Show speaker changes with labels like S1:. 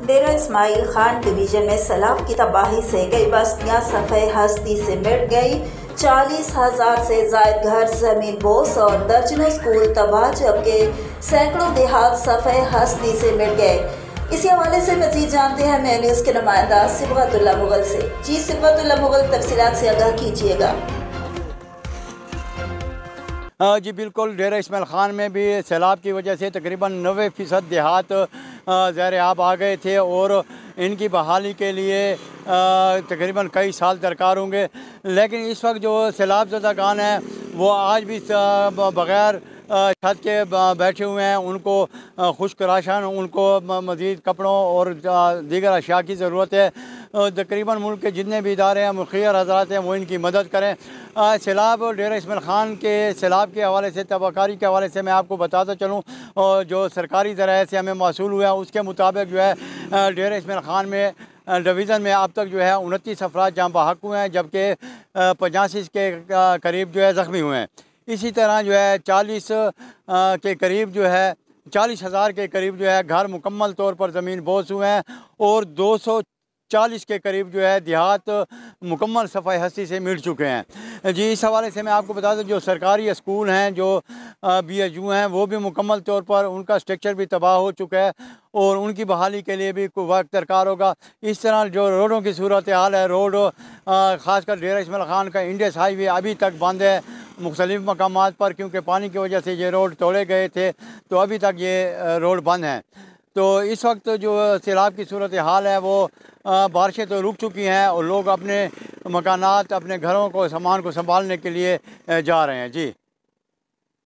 S1: डेरा Ismail Khan division में सैलाब की तबाही से कई बस्तियां सफ़े हस्ती से मिट गई। 40,000 से ज़ायद घर ज़मीन बोस और दर्जनों स्कूल तबाह, जबकि सैकड़ों देहात सफ़े हस्ती से मिट गए। इसी हवाले से मज़ीद जानते हैं मैं न्यूज़ के नुमाइंदा सिबगतुल्लाह मुगल से। जी सिबगतुल्लाह मुगल, तफसीलात से आगाह कीजिएगा।
S2: जी बिल्कुल, डेरा इस्माइल खान में भी सैलाब की वजह से तकरीबन 90% देहात ज़ैर आब आ गए थे और इनकी बहाली के लिए तकरीबन कई साल दरकार होंगे। लेकिन इस वक्त जो सैलाब ज़दागान हैं वो आज भी बग़ैर छत के बैठे हुए हैं। उनको खुश्क राशन, उनको मज़ीद कपड़ों और दीगर अशिया की ज़रूरत है। तकरीबन मुल्क के जितने भी इदारे हैं, मुखिर हज़रात हैं, वो इनकी मदद करें। सैलाब डेरा इस्माइल खान के सैलाब के हवाले से, तबाहकारी के हवाले से मैं आपको बताता चलूँ, और जो सरकारी ज़राए से हमें मौसूल हुआ है उसके मुताबिक जो है डेरा इस्माइल खान में डिवीज़न में अब तक जो है 29 अफराद जाँ बहक हुए हैं, जबकि 85 के करीब जो है ज़ख्मी हुए हैं। इसी तरह जो है 40 के करीब जो है 40,000 के करीब जो है घर मुकम्मल तौर पर ज़मीन बोस हुए हैं और 240 के करीब जो है देहात मुकम्मल सफ़ाई हस्ती से मिट चुके हैं। जी, इस हवाले से मैं आपको बता दूं, जो सरकारी स्कूल हैं, जो BHU हैं, वो भी मुकम्मल तौर पर उनका स्ट्रक्चर भी तबाह हो चुका है और उनकी बहाली के लिए भी कोई वक्त दरकार होगा। इस तरह जो रोडों की सूरत हाल है, रोड ख़ासकर डेरा इस्माइल खान का इंडस हाईवे अभी तक बंद है मुख्तलिफ़ मकामात पर, क्योंकि पानी की वजह से ये रोड तोड़े गए थे, तो अभी तक ये रोड बंद हैं। तो इस वक्त जो सैलाब की सूरत हाल है वो बारिशें तो रुक चुकी हैं और लोग अपने मकानात, अपने घरों को, सामान को संभालने के लिए जा रहे हैं। जी।